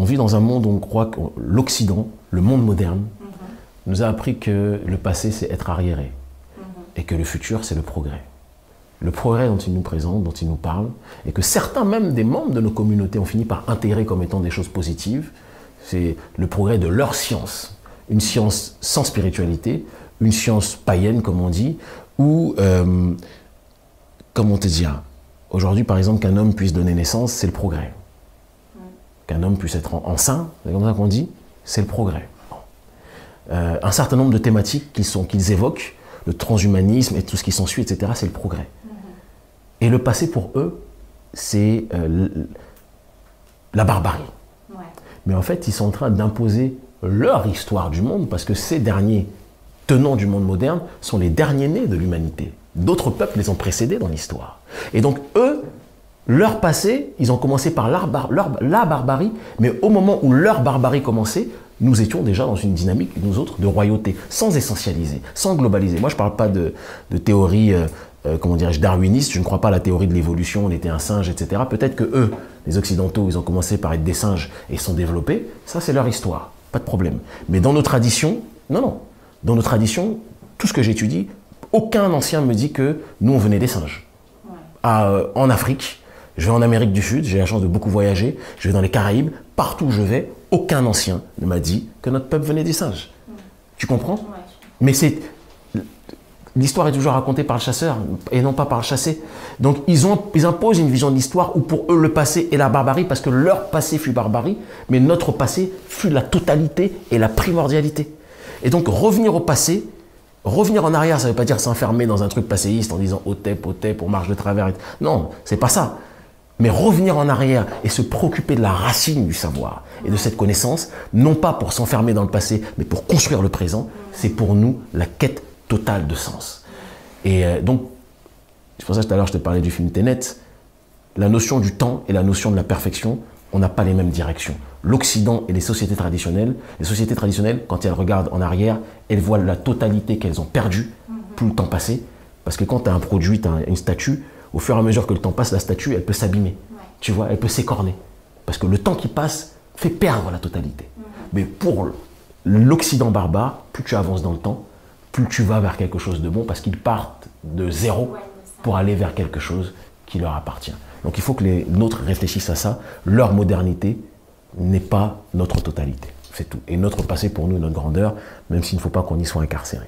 vit dans un monde où on croit que l'Occident, le monde moderne, nous a appris que le passé, c'est être arriéré. Et que le futur, c'est le progrès. Le progrès dont il nous présente, dont il nous parle, et que certains même des membres de nos communautés ont fini par intégrer comme étant des choses positives, c'est le progrès de leur science. Une science sans spiritualité, une science païenne, comme on dit, ou, comment te dire, aujourd'hui, par exemple, qu'un homme puisse donner naissance, c'est le progrès. Qu'un homme puisse être enceint, c'est comme ça qu'on dit, c'est le progrès. Un certain nombre de thématiques qu'ils évoquent, le transhumanisme et tout ce qui s'ensuit, etc., c'est le progrès. Et le passé, pour eux, c'est la barbarie. Ouais. Mais en fait, ils sont en train d'imposer leur histoire du monde, parce que ces derniers tenants du monde moderne sont les derniers nés de l'humanité. D'autres peuples les ont précédés dans l'histoire. Et donc, eux, leur passé, ils ont commencé par la barbarie, mais au moment où leur barbarie commençait, nous étions déjà dans une dynamique, nous autres, de royauté, sans essentialiser, sans globaliser. Moi, je ne parle pas de théorie, comment dirais-je, darwiniste, je ne crois pas à la théorie de l'évolution, on était un singe, etc. Peut-être que eux, les Occidentaux, ils ont commencé par être des singes et sont développés, ça c'est leur histoire, pas de problème. Mais dans nos traditions, non. Dans nos traditions, tout ce que j'étudie, aucun ancien me dit que nous, on venait des singes. Ouais. En Afrique, je vais en Amérique du Sud, j'ai la chance de beaucoup voyager, je vais dans les Caraïbes, partout où je vais, aucun ancien ne m'a dit que notre peuple venait des singes. Tu comprends? Ouais. Mais l'histoire est toujours racontée par le chasseur et non pas par le chassé. Donc ils imposent une vision de l'histoire où pour eux le passé est la barbarie parce que leur passé fut barbarie, mais notre passé fut la totalité et la primordialité. Et donc revenir au passé, revenir en arrière, ça ne veut pas dire s'enfermer dans un truc passéiste en disant Otep, on marche de travers. Non, c'est pas ça. Mais revenir en arrière et se préoccuper de la racine du savoir et de cette connaissance, non pas pour s'enfermer dans le passé, mais pour construire le présent, c'est pour nous la quête totale de sens. Et donc, c'est pour ça que tout à l'heure je te parlais du film Tenet, la notion du temps et la notion de la perfection, on n'a pas les mêmes directions. L'Occident et les sociétés traditionnelles, quand elles regardent en arrière, elles voient la totalité qu'elles ont perdue tout le temps passé, parce que quand tu as un produit, tu as une statue, au fur et à mesure que le temps passe, la statue, elle peut s'abîmer. Ouais. Tu vois, elle peut s'écorner. Parce que le temps qui passe fait perdre la totalité. Mais pour l'Occident barbare, plus tu avances dans le temps, plus tu vas vers quelque chose de bon, parce qu'ils partent de zéro pour aller vers quelque chose qui leur appartient. Donc il faut que les nôtres réfléchissent à ça. Leur modernité n'est pas notre totalité. C'est tout. Et notre passé, pour nous, notre grandeur, même s'il ne faut pas qu'on y soit incarcéré.